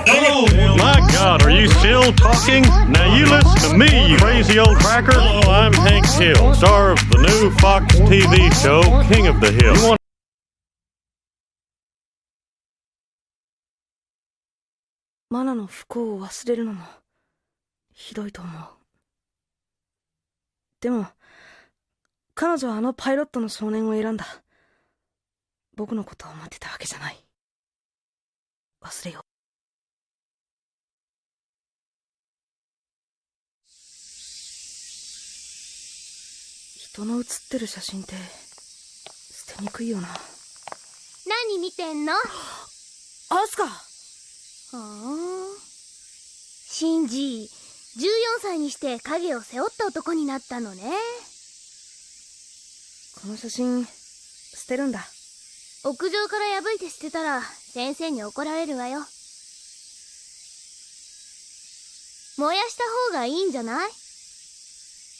My God, are you still talking? Now you listen to me, you crazy old cracker. Hello, I'm Hank Hill, star of the new Fox TV show, King of the Hill. You wantマナの不幸を忘れるのもひどいと思う。でも彼女はあのパイロットの少年を選んだ。僕のことを待ってたわけじゃない。忘れよう。人の写ってる写真って捨てにくいよな。何見てんの？アスカ。シンジ、14歳にして影を背負った男になったのね。この写真捨てるんだ。屋上から破いて捨てたら先生に怒られるわよ。燃やした方がいいんじゃない？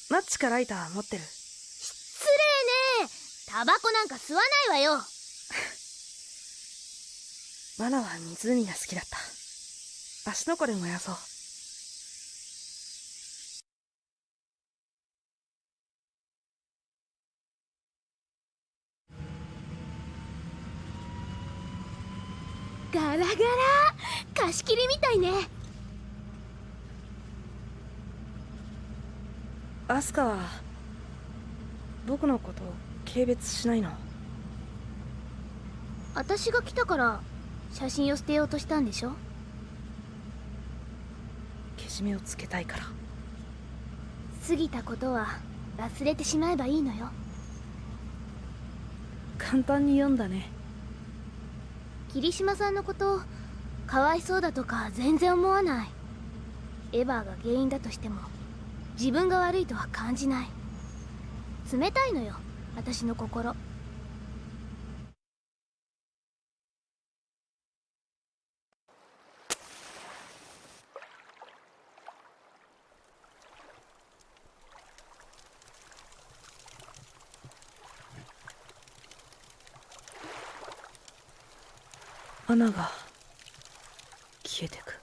マッチかライター持ってる？失礼ね。タバコなんか吸わないわよ。マナは湖が好きだった。足の子で燃やそう。ガラガラ、貸し切りみたいね。アスカは僕のことを軽蔑しないの？私が来たから写真を捨てようとしたんでしょ？けじめをつけたいから。過ぎたことは忘れてしまえばいいのよ。簡単に読んだね。霧島さんのことかわいそうだとか全然思わない。エヴァが原因だとしても自分が悪いとは感じない。冷たいのよ、私の心。花が消えてく。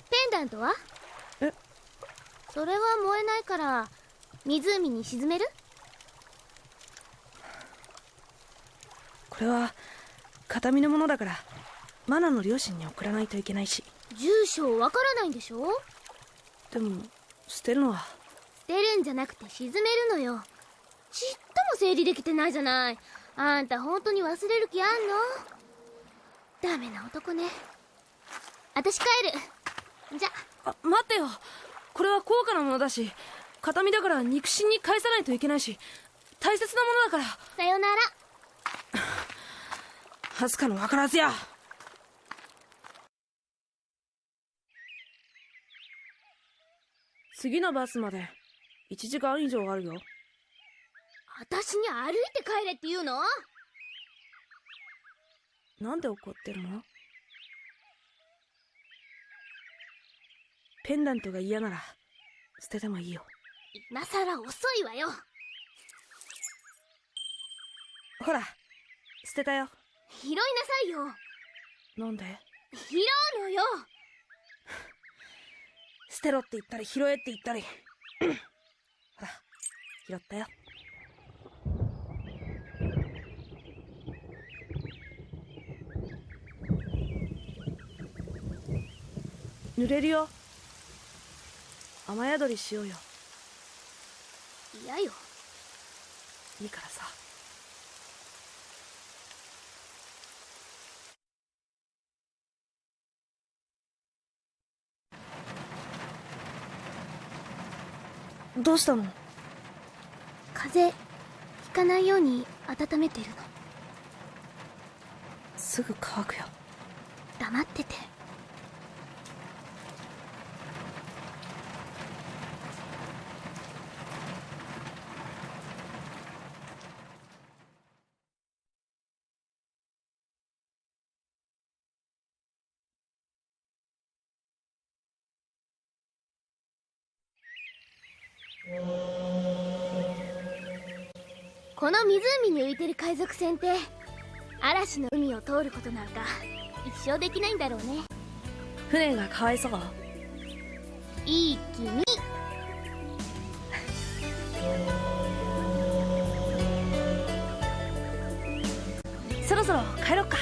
ペンダントは？え？それは燃えないから湖に沈める？これは形見のものだからマナの両親に送らないといけないし。住所わからないんでしょ？でも捨てるのは。捨てるんじゃなくて沈めるのよ。ちっとも整理できてないじゃない。あんた本当に忘れる気あんの？ダメな男ね。私帰る。じゃ。待ってよ。これは高価なものだし、形見だから肉親に返さないといけないし、大切なものだから。さよなら。アスカのわからずや。次のバスまで1時間以上あるよ。私に歩いて帰れって言うの？なんで怒ってるの？ペンダントが嫌なら捨ててもいいよ。今さら遅いわよ。ほら捨てたよ。拾いなさいよ。なんで？拾うのよ。捨てろって言ったり拾えって言ったりほら拾ったよ。濡れるよ。雨宿りしようよ。嫌よ。いいからさ。どうしたの？風邪ひかないように温めてるの。すぐ乾くよ。黙ってて。この湖に浮いてる海賊船って嵐の海を通ることなんか一生できないんだろうね。船がかわいそう。いい君。そろそろ帰ろっか。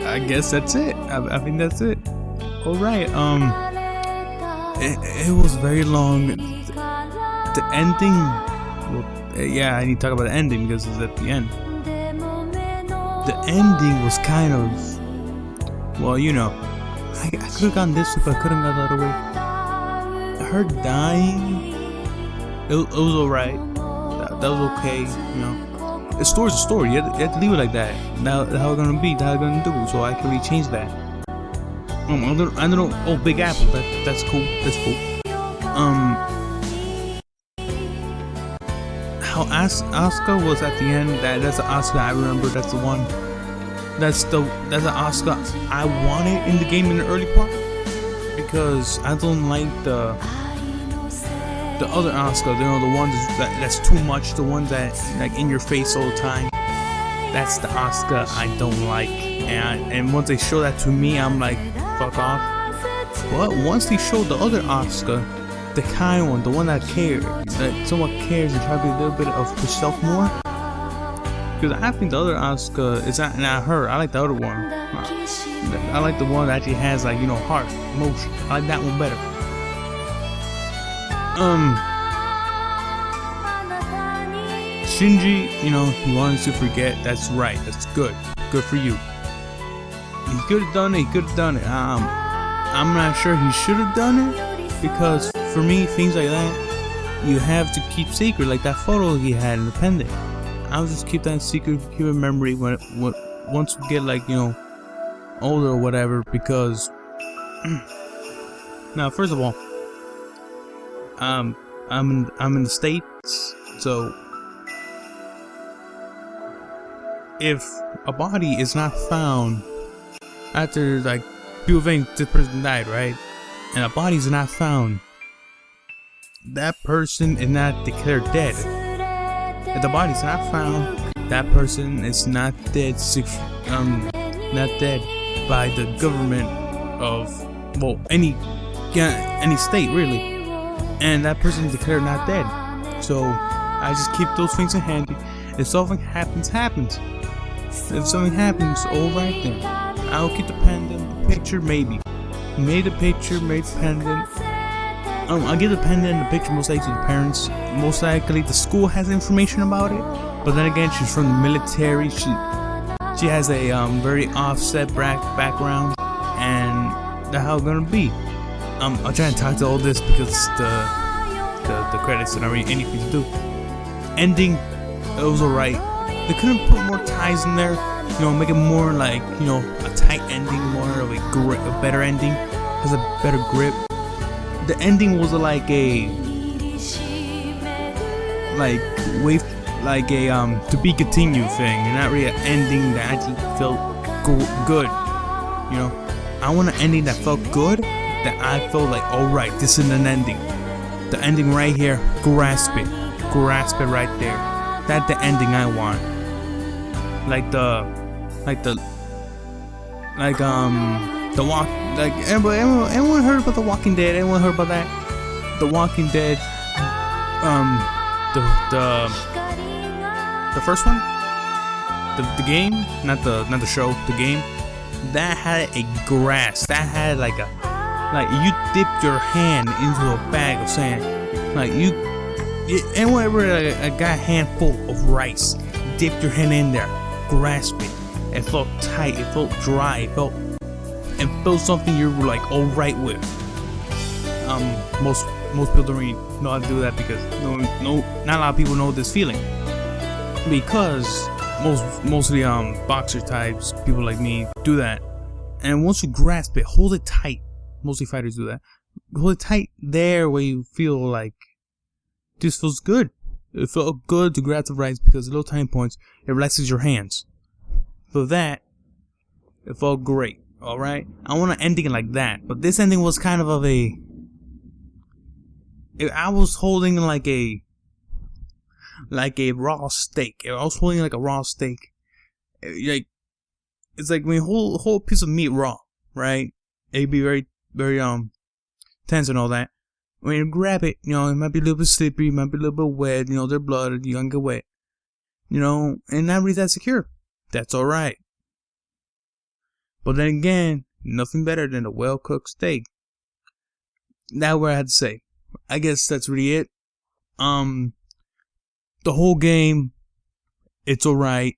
I guess that's it. I think that's it. All right. It was very long. The ending. Well, yeah, I need to talk about the ending because it's at the end. The ending was kind of, well, you know, I could have gone this if I couldn't got the other way. Her dying, it was alright. That was okay, you know. The story's a story. You have to leave it like that. Now, how it's gonna be, how it's gonna do. So I can really change that. I don't know. Oh, Big Apple. That's cool. That's cool. How Asuka was at the end. That's the Asuka I remember. That's the one. That's the Asuka I wanted in the game in the early part, because I don't like the other Asuka, you know, the ones that's too much, the ones that like in your face all the time. That's the Asuka I don't like, and once they show that to me, I'm like, fuck off. But once they show the other Asuka, the kind one, the one that cares, that somewhat cares and try to be a little bit of herself more, because I think the other Asuka is not her. I like the other one. I like the one that actually has, like, you know, heart, emotion. I like that one better. Shinji, you know, he wanted to forget. That's right. That's good. Good for you. He could have done it. He could have done it. I'm not sure he should have done it, because for me, things like that, you have to keep secret. Like that photo he had in the pendant. I'll just keep that secret, keep in memory when once we get, like, you know, older or whatever. Because now, first of all, I'm in the States, so if a body is not found after, like, people think this person died, right? And a body is not found, that person is not declared dead. If the body is not found, that person is not dead. Not dead by the government of, well, any state really. And that person is declared not dead. So I just keep those things in handy. If something happens, happens. If something happens, alright then. I'll keep the pendant, the picture, maybe. Made a picture, made a pendant. I'll give the pendant and the picture most likely to the parents. Most likely the school has information about it. But then again, she's from the military. She has a very offset background, and that's how it's gonna be. I'm trying to talk to all this because the credits and anything to do. Ending, it was alright. They couldn't put more ties in there, you know, make it more like, you know, a tight ending, more of a better ending, has a better grip. The ending was like a to be continued thing, and not really an ending that actually felt good. You know, I want an ending that felt good, that I felt like, alright, this is an ending. The ending right here, grasp it right there. That's the ending I want. Anyone heard about The Walking Dead? Anyone heard about that? The Walking Dead, the first one, the game, not the show, the game, that had a grass, that had like you dipped your hand into a bag of sand, like anyone ever got a handful of rice, dipped your hand in there, grasp it. It felt tight, it felt dry, it felt something you were like alright with. Most people don't really know how to do that, because not a lot of people know this feeling. Because mostly boxer types, people like me, do that. And once you grasp it, hold it tight. Mostly fighters do that. Hold it tight there where you feel like this feels good. It felt good to grab the rice because the little tiny points, it relaxes your hands. For that, it felt great. Alright? I want an ending like that. But this ending was kind of a... I was holding like a raw steak. I was holding like a raw steak. Like, it's like when you hold a piece of meat raw, right? It'd be very, very, tense and all that. When you grab it, you know, it might be a little bit slippery, it might be a little bit wet, you know, their blood, you gonna get wet. You know, and not really that secure. That's alright. But then again, nothing better than a well-cooked steak. That's what I had to say. I guess that's really it. The whole game, it's alright.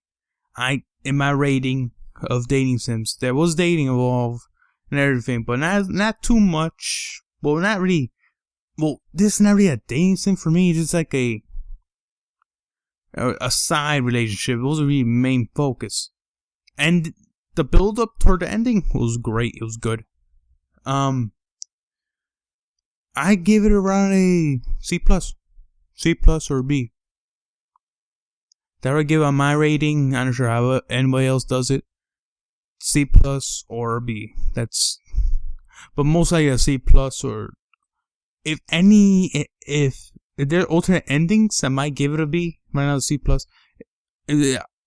In my rating of dating sims, there was dating involved and everything, but not too much. Well, not really. Well, this is not really a dating sim for me. It's just like a side relationship. It wasn't really main focus. And the build up toward the ending was great. It was good. I give it around a C+. C+ or B. That would give on my rating. I'm not sure how anybody else does it. C+ or B. But most likely a C+, or if there are alternate endings, I might give it a B. Right now, C+.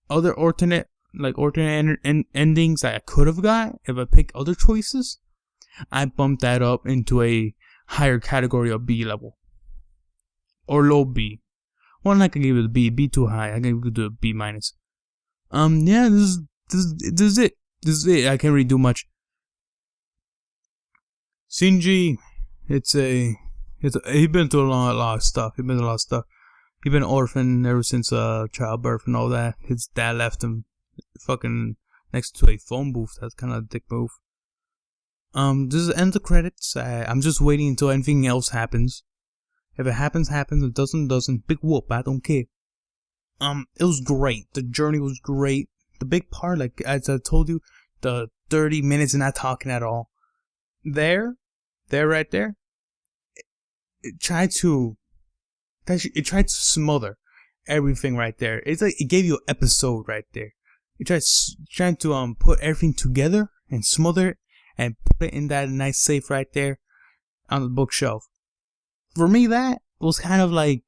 Other alternate endings that I could have got if I pick other choices, I bump that up into a higher category of B level or low B. Well, I'm not gonna give it a B. B too high. I'm gonna give it a B minus. Yeah, this is it. This is it. I can't really do much. Shinji, he's been through a lot of stuff. He's been an orphan ever since childbirth and all that. His dad left him fucking next to a phone booth. That's kind of a dick move. This is the end of the credits. I'm just waiting until anything else happens. If it happens, happens. If it doesn't. Big whoop. I don't care. It was great. The journey was great. The big part, like as I told you, the 30 minutes not talking at all. Right there. It tried to smother everything right there. It's like it gave you an episode right there. It trying to put everything together and smother it and put it in that nice safe right there on the bookshelf. For me, that was kind of like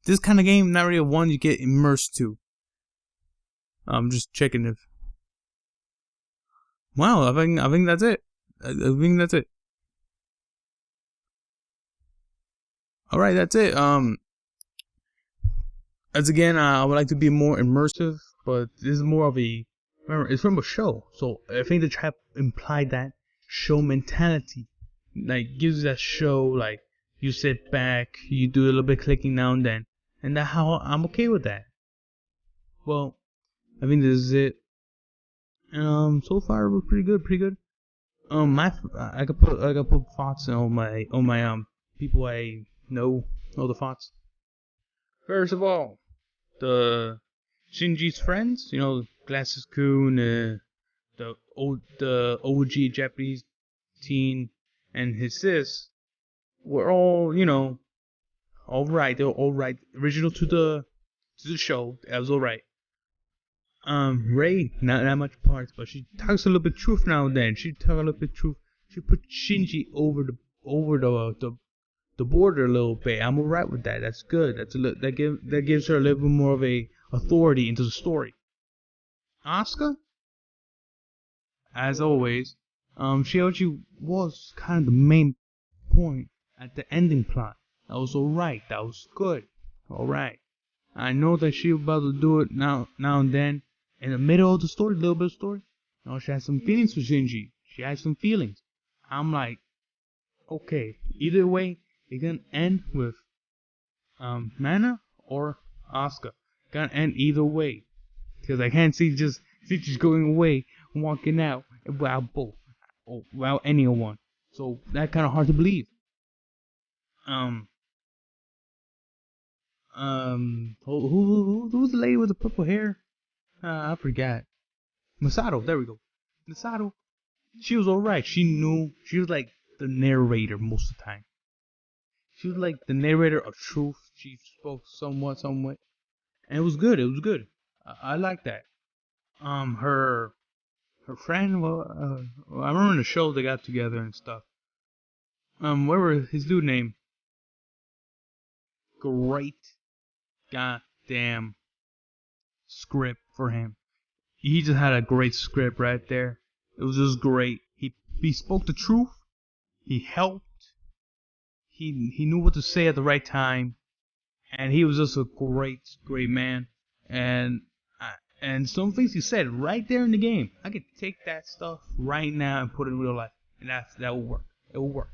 this kind of game, not really one you get immersed to. I'm just checking if. Wow, I think that's it. I think that's it. Alright, that's it. As again, I would like to be more immersive, but this is more of a. Remember, it's from a show, so I think they try to imply that show mentality. Like, gives you that show, like, you sit back, you do a little bit of clicking now and then, and that's how I'm okay with that. Well, I think this is it. So far we're pretty good. I could put thoughts on my people I know the thoughts. First of all, the Shinji's friends, you know, Glasses Kun, the OG Japanese teen, and his sis were all, you know, alright. They were alright. Original to the show, that was alright. Rei, not that much parts, but she talks a little bit truth now and then. She put Shinji over the border a little bit. I'm alright with that. That's good. That gives her a little bit more of a authority into the story. Asuka, as always, she was kind of the main point at the ending plot. That was alright. That was good. Alright. I know that she was about to do it now and then. In the middle of the story, little bit of story. You know, she has some feelings for Shinji. She has some feelings. I'm like, okay, either way, it's gonna end with Mana or Asuka. Gonna end either way. Because I can't see just going away and walking out without both. Or without anyone. So that's kind of hard to believe. Who's the lady with the purple hair? I forgot. Masato, there we go. Masato, she was alright. She knew. She was like the narrator most of the time. She was like the narrator of truth. She spoke somewhat. And it was good. I like that. Her her friend. Well, I remember in the show they got together and stuff. What was his dude name? Great goddamn script for him. He just had a great script right there. It was just great. He spoke the truth. He helped. He knew what to say at the right time, and he was just a great man. And some things he said right there in the game, I could take that stuff right now and put it in real life, and that will work. It will work.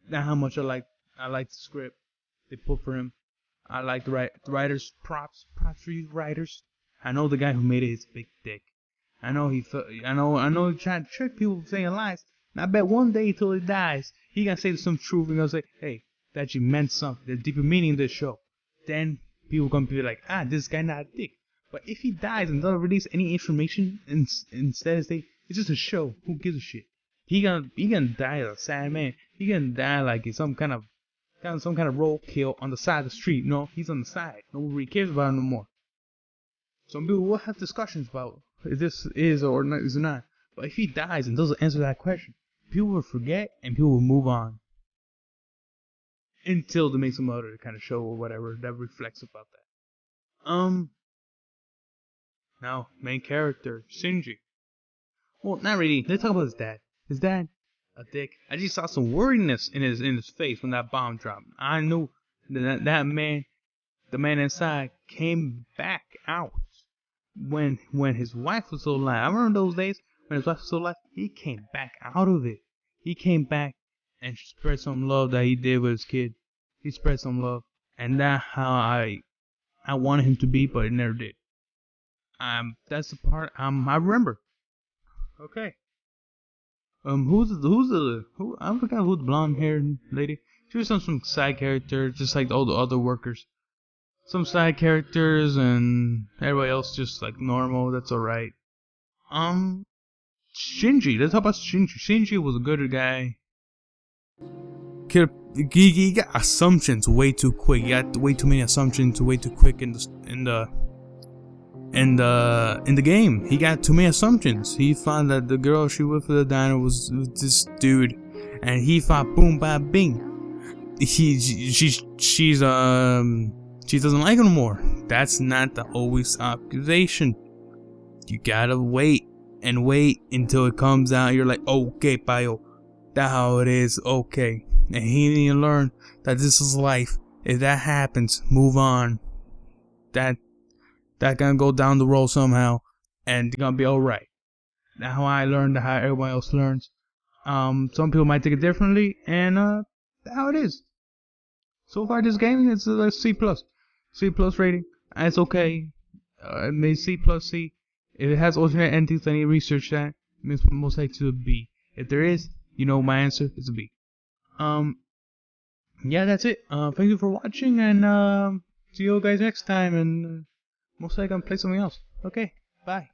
Now how much I like the script they put for him. I like the writers. Props for you writers. I know the guy who made it is big dick. I know he tried to trick people saying lies. And I bet one day till he dies, he gonna say some truth and gonna say, hey, that you meant something. There's deeper meaning in this show. Then people gonna be like, this guy not a dick. But if he dies and doesn't release any information, instead of say it's just a show, who gives a shit? He gonna die as a sad man. He gonna die like it's some kind of roadkill on the side of the street. No, he's on the side. Nobody really cares about him no more. Some people will have discussions about if this is or not, is or not. But if he dies and doesn't answer that question, people will forget and people will move on until they make some other kind of show or whatever that reflects about that. Now main character Shinji. Well, not really. Let's talk about his dad. His dad, a dick. I just saw some worriness in his face when that bomb dropped. I knew that man, the man inside, came back out when his wife was still alive. I remember those days when his wife was still alive. He came back out of it. He came back and spread some love that he did with his kid. He spread some love, and that's how I wanted him to be, but it never did. That's the part I remember. Okay. Who I forgot who the blonde haired lady. She was some side character, just like all the other workers. Some side characters and everybody else just like normal. That's alright. Shinji. Let's talk about Shinji. Shinji was a good guy. He got assumptions way too quick. He got way too many assumptions way too quick in the game. He got too many assumptions. He found that the girl she with for the diner was this dude, and he thought boom, bam, bing. She doesn't like him anymore. That's not the always accusation. You gotta wait until it comes out. You're like, okay, payo, that's how it is. Okay, and he need to learn that this is life. If that happens, move on. That gonna go down the road somehow, and it's gonna be alright. That's how I learned. How everybody else learns. Some people might take it differently, and that's how it is. So far, this game is a C+. C+ rating. It's okay. It made C+, C. If it has alternate endings, I need to research that. It means most likely to a B. If there is, you know my answer is a B. Yeah, that's it. Thank you for watching, and see you guys next time, and most likely I'm gonna play something else. Okay, bye.